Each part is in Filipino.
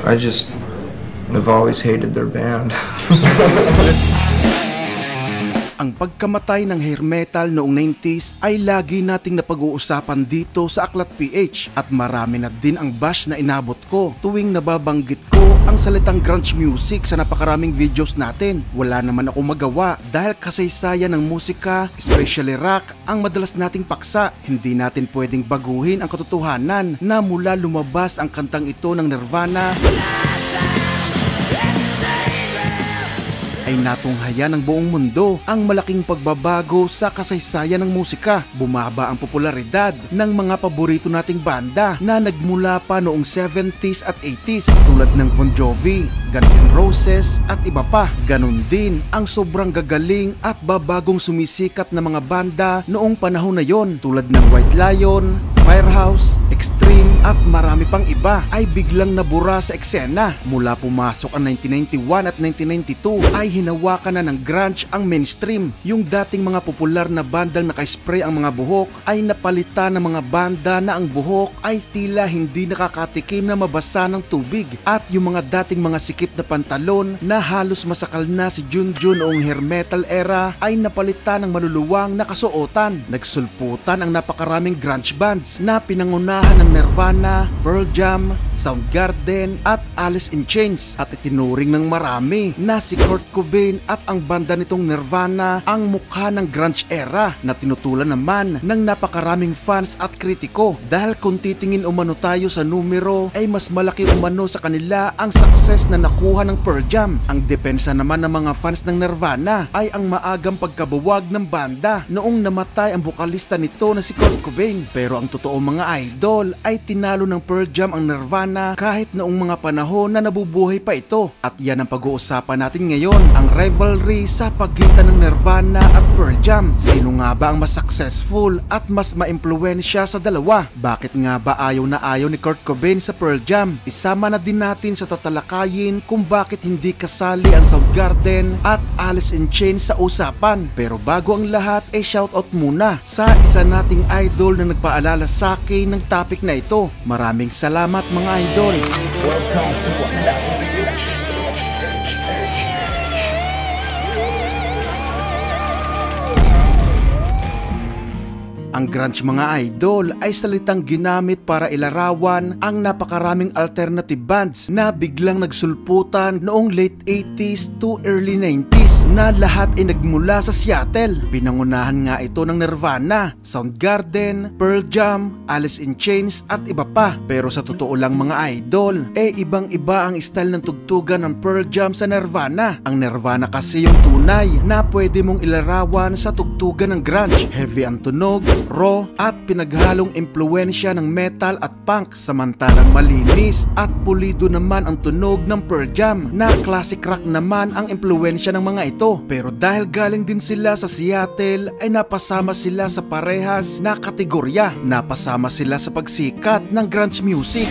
I've always hated their band. Ang pagkamatay ng hair metal noong 90s ay lagi nating napag-uusapan dito sa Aklat PH at marami na din ang bash na inabot ko tuwing nababanggit ko ang salitang grunge music sa napakaraming videos natin. Wala naman ako magawa dahil kasaysayan ng musika, especially rock, ang madalas nating paksa. Hindi natin pwedeng baguhin ang katotohanan na mula lumabas ang kantang ito ng Nirvana ay natunghayan ng buong mundo ang malaking pagbabago sa kasaysayan ng musika. Bumaba ang popularidad ng mga paborito nating banda na nagmula pa noong 70s at 80s tulad ng Bon Jovi, Guns N' Roses at iba pa. Ganon din ang sobrang gagaling at babagong sumisikat na mga banda noong panahon na yon tulad ng White Lion, Firehouse, Extreme at marami pang iba ay biglang nabura sa eksena. Mula pumasok ang 1991 at 1992 ay hinawakan na ng grunge ang mainstream. Yung dating mga popular na bandang naka-spray ang mga buhok ay napalitan ng mga banda na ang buhok ay tila hindi nakakatikim na mabasa ng tubig. At yung mga dating mga sikip na pantalon na halos masakal na si Junjun noong hair metal era ay napalitan ng maluluwang na kasuotan. Nagsulputan ang napakaraming grunge bands na pinangunahan ng Nirvana, Pearl Jam, Soundgarden at Alice in Chains at itinuring ng marami na si Kurt Cobain at ang banda nitong Nirvana ang mukha ng grunge era na tinutulan naman ng napakaraming fans at kritiko dahil kung titingin umano tayo sa numero ay mas malaki umano sa kanila ang success na nakuha ng Pearl Jam. Ang depensa naman ng mga fans ng Nirvana ay ang maagang pagkabuwag ng banda noong namatay ang bokalista nito na si Kurt Cobain. Pero ang totoong mga idol ay tinalo ng Pearl Jam ang Nirvana kahit noong mga panahon na nabubuhay pa ito. At yan ang pag-uusapan natin ngayon, ang rivalry sa pagitan ng Nirvana at Pearl Jam. Sino nga ba ang mas successful at mas maimpluwensya sa dalawa? Bakit nga ba ayaw na ayaw ni Kurt Cobain sa Pearl Jam? Isama na din natin sa tatalakayin kung bakit hindi kasali ang Soundgarden at Alice in Chains sa usapan. Pero bago ang lahat ay shoutout muna sa isa nating idol na nagpaalala sa akin ng topic na ito. Maraming salamat mga idol. Welcome to Aklat PH. Ang grunge mga idol ay salitang ginamit para ilarawan ang napakaraming alternative bands na biglang nagsulputan noong late 80s to early 90s na lahat ay nagmula sa Seattle. Pinangunahan nga ito ng Nirvana, Soundgarden, Pearl Jam, Alice in Chains at iba pa. Pero sa totoo lang mga idol, ibang-iba ang style ng tugtugan ng Pearl Jam sa Nirvana. Ang Nirvana kasi yung tunay na pwede mong ilarawan sa tugtugan ng grunge. Heavy ang tunog, raw at pinaghalong impluensya ng metal at punk, samantalang malinis at pulido naman ang tunog ng Pearl Jam na classic rock naman ang impluensya ng mga ito. Pero dahil galing din sila sa Seattle ay napasama sila sa parehas na kategorya, napasama sila sa pagsikat ng grunge music.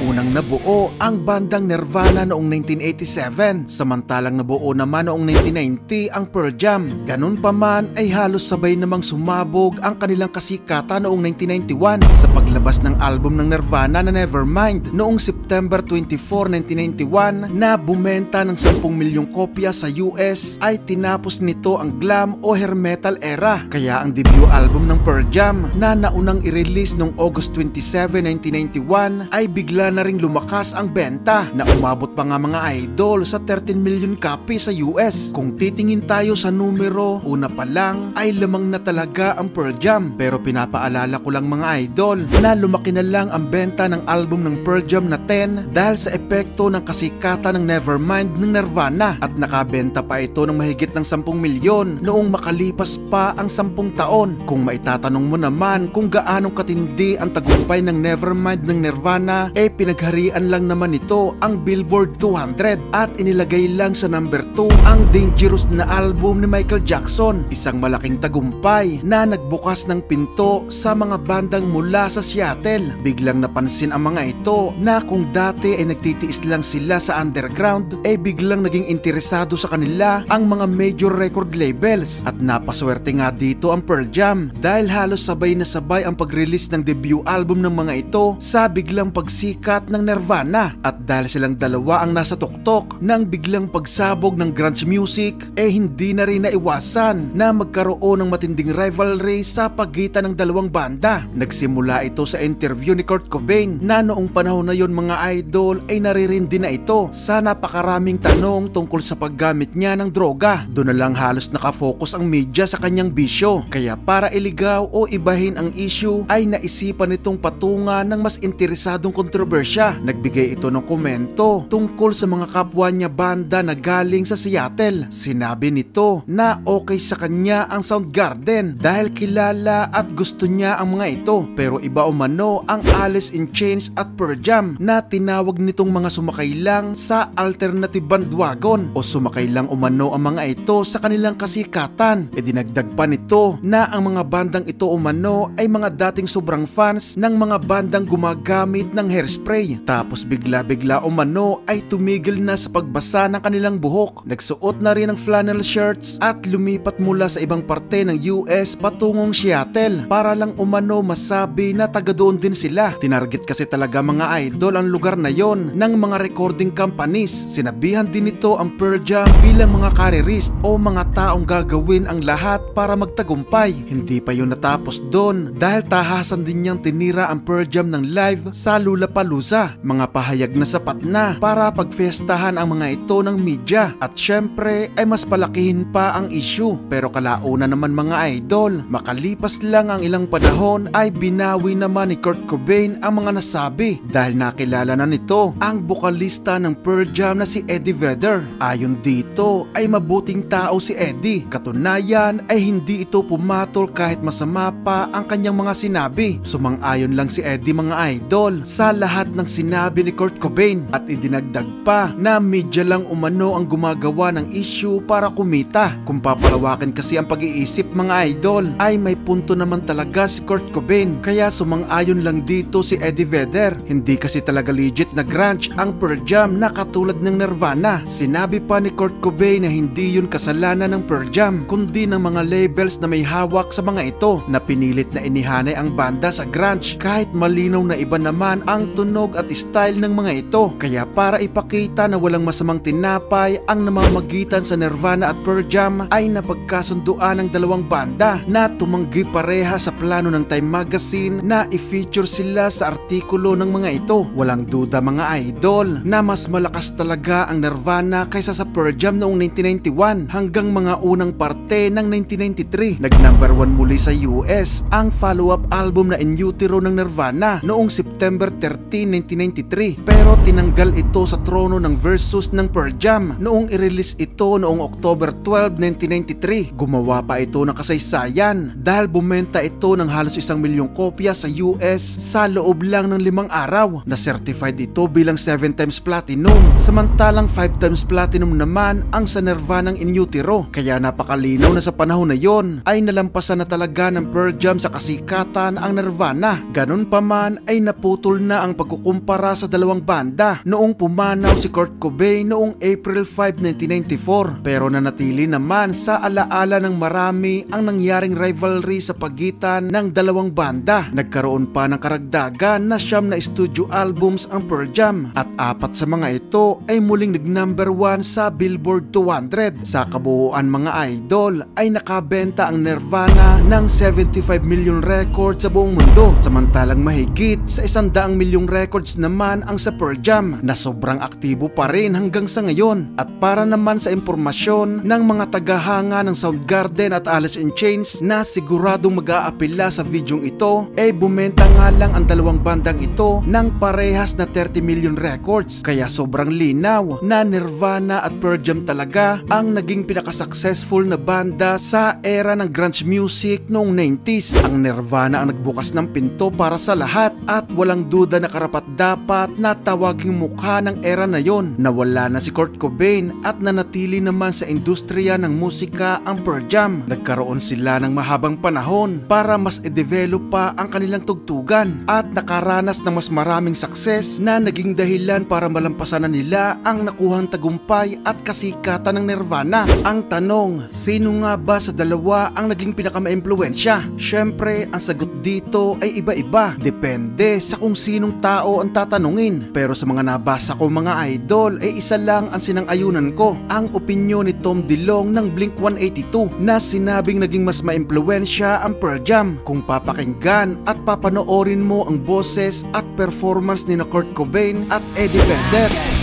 Unang nabuo ang bandang Nirvana noong 1987, samantalang nabuo naman noong 1990 ang Pearl Jam. Ganun pa man ay halos sabay namang sumabog ang kanilang kasikatan noong 1991 sa paglabas ng album ng Nirvana na Nevermind noong September 24, 1991 na bumenta ng 10 milyong kopya sa US ay tinapos nito ang glam o hair metal era. Kaya ang debut album ng Pearl Jam na naunang i-release noong August 27, 1991 ay bigla na ring lumakas ang benta na umabot pa nga mga idol sa 13 million copies sa US. Kung titingin tayo sa numero, una pa lang ay lamang na talaga ang Pearl Jam. Pero pinapaalala ko lang mga idol na lumaki na lang ang benta ng album ng Pearl Jam na 10 dahil sa epekto ng kasikatan ng Nevermind ng Nirvana at nakabenta pa ito ng mahigit ng 10 milyon noong makalipas pa ang 10 taon. Kung maitatanong mo naman kung gaanong katindi ang tagumpay ng Nevermind ng Nirvana, pinaghalong Pinagharian lang naman ito ang Billboard 200 at inilagay lang sa number 2 ang Dangerous na album ni Michael Jackson, isang malaking tagumpay na nagbukas ng pinto sa mga bandang mula sa Seattle. Biglang napansin ang mga ito na kung dati ay nagtitiis lang sila sa underground, biglang naging interesado sa kanila ang mga major record labels. At napaswerte nga dito ang Pearl Jam dahil halos sabay na sabay ang pag-release ng debut album ng mga ito sa biglang pagsikat ng Nirvana. At dahil silang dalawa ang nasa tuktok ng biglang pagsabog ng grunge music, hindi na rin naiwasan na magkaroon ng matinding rivalry sa pagitan ng dalawang banda. Nagsimula ito sa interview ni Kurt Cobain na noong panahon na yon mga idol ay naririndi na ito sa napakaraming tanong tungkol sa paggamit niya ng droga. Doon na lang halos nakafocus ang media sa kanyang bisyo. Kaya para iligaw o ibahin ang issue ay naisipan nitong patungan ng mas interesadong kontrobersya. Nagbigay ito ng komento tungkol sa mga kapwa niya banda na galing sa Seattle. Sinabi nito na okay sa kanya ang Soundgarden dahil kilala at gusto niya ang mga ito, pero iba umano ang Alice in Chains at Pearl Jam na tinawag nitong mga sumakay lang sa alternative bandwagon o sumakay lang umano ang mga ito sa kanilang kasikatan. Dinagdag pa nito na ang mga bandang ito umano ay mga dating sobrang fans ng mga bandang gumagamit ng hairspray, tapos bigla-bigla umano ay tumigil na sa pagbasa ng kanilang buhok. Nagsuot na rin ng flannel shirts at lumipat mula sa ibang parte ng US patungong Seattle para lang umano masabi na taga doon din sila. Tinarget kasi talaga mga idol ang lugar na yon ng mga recording companies. Sinabihan din nito ang Pearl Jam bilang mga careerist o mga taong gagawin ang lahat para magtagumpay. Hindi pa yun natapos doon dahil tahasan din niyang tinira ang Pearl Jam ng live sa Lollapalooza. Mga pahayag na sapat na para pagfestahan ang mga ito ng media at syempre ay mas palakihin pa ang issue. Pero kalauna naman mga idol, makalipas lang ang ilang panahon ay binawi naman ni Kurt Cobain ang mga nasabi dahil nakilala na nito ang bokalista ng Pearl Jam na si Eddie Vedder. Ayon dito ay mabuting tao si Eddie. Katunayan ay hindi ito pumatol kahit masama pa ang kanyang mga sinabi. Sumang-ayon lang si Eddie mga idol sa lahat ng sinabi ni Kurt Cobain at idinagdag pa na media lang umano ang gumagawa ng issue para kumita. Kung papalawakin kasi ang pag-iisip mga idol ay may punto naman talaga si Kurt Cobain, kaya sumang-ayon lang dito si Eddie Vedder. Hindi kasi talaga legit na grunge ang Pearl Jam na katulad ng Nirvana. Sinabi pa ni Kurt Cobain na hindi yun kasalanan ng Pearl Jam kundi ng mga labels na may hawak sa mga ito na pinilit na inihanay ang banda sa grunge kahit malinaw na iba naman ang tunog at style ng mga ito. Kaya para ipakita na walang masamang tinapay ang namamagitan sa Nirvana at Pearl Jam ay napagkasunduan ng dalawang banda na tumanggi pareha sa plano ng Time Magazine na i-feature sila sa artikulo ng mga ito. Walang duda mga idol na mas malakas talaga ang Nirvana kaysa sa Pearl Jam noong 1991 hanggang mga unang parte ng 1993. Nag-number 1 muli sa US ang follow-up album na In Utero ng Nirvana noong September 13, 1993, pero tinanggal ito sa trono ng Versus ng Pearl Jam noong i-release ito noong October 12, 1993. Gumawa pa ito ng kasaysayan dahil bumenta ito ng halos 1 milyong kopya sa US sa loob lang ng 5 araw. Na-certified ito bilang 7 times platinum, samantalang 5 times platinum naman ang sa Nirvana ng In Utero. Kaya napakalinaw na sa panahon na yon ay nalampasan na talaga ng Pearl Jam sa kasikatan ang Nirvana. Ganun pa man ay naputol na ang pagkukumpara sa dalawang banda noong pumanaw si Kurt Cobain noong April 5, 1994, pero nanatili naman sa alaala ng marami ang nangyaring rivalry sa pagitan ng dalawang banda. Nagkaroon pa ng karagdagan na 9 na studio albums ang Pearl Jam at 4 sa mga ito ay muling nag-number 1 sa Billboard 200. Sa kabuuan mga idol ay nakabenta ang Nirvana ng 75 million records sa buong mundo, samantalang mahigit sa 100 milyong records naman ang sa Pearl Jam na sobrang aktibo pa rin hanggang sa ngayon. At para naman sa impormasyon ng mga tagahanga ng Soundgarden at Alice in Chains na siguradong mag-aapila sa videong ito, bumenta nga lang ang dalawang bandang ito ng parehas na 30 million records. Kaya sobrang linaw na Nirvana at Pearl Jam talaga ang naging pinaka-successful na banda sa era ng grunge music noong 90s. Ang Nirvana ang nagbukas ng pinto para sa lahat at walang duda na karapat dapat natawag yung mukha ng era na yon. Nawala na si Kurt Cobain at nanatili naman sa industriya ng musika ang Pearl Jam. Nagkaroon sila ng mahabang panahon para mas i-develop pa ang kanilang tugtugan at nakaranas ng mas maraming success na naging dahilan para malampasan na nila ang nakuhang tagumpay at kasikatan ng Nirvana. Ang tanong, sino nga ba sa dalawa ang naging pinaka-maimpluwensya? Syempre, ang sagot dito ay iba-iba. Depende sa kung sinong tao ang tatanungin. Pero sa mga nabasa ko mga idol, ay isa lang ang sinang-ayunan ko. Ang opinyon ni Tom DeLonge ng Blink-182 na sinabing naging mas maimpluwensya ang Pearl Jam. Kung papakinggan at papanoorin mo ang boses at performance ni Kurt Cobain at Eddie Vedder,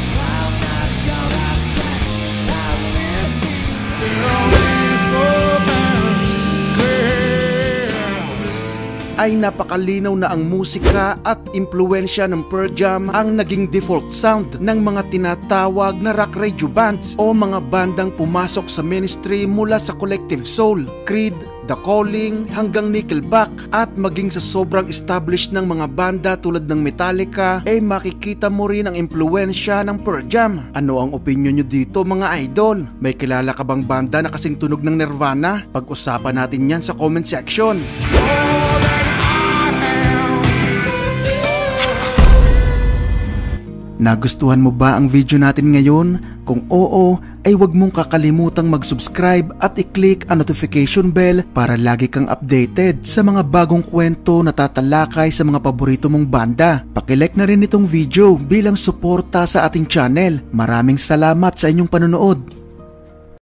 ay napakalinaw na ang musika at impluensya ng Pearl Jam ang naging default sound ng mga tinatawag na rock radio bands o mga bandang pumasok sa mainstream mula sa Collective Soul, Creed, The Calling hanggang Nickelback at maging sa sobrang established ng mga banda tulad ng Metallica ay makikita mo rin ang impluensya ng Pearl Jam. Ano ang opinion nyo dito mga idol? May kilala ka bang banda na kasing tunog ng Nirvana? Pag-usapan natin yan sa comment section. Nagustuhan mo ba ang video natin ngayon? Kung oo, ay huwag mong kakalimutang mag-subscribe at i-click ang notification bell para lagi kang updated sa mga bagong kwento na tatalakay sa mga paborito mong banda. Paki-like na rin itong video bilang suporta sa ating channel. Maraming salamat sa inyong panonood.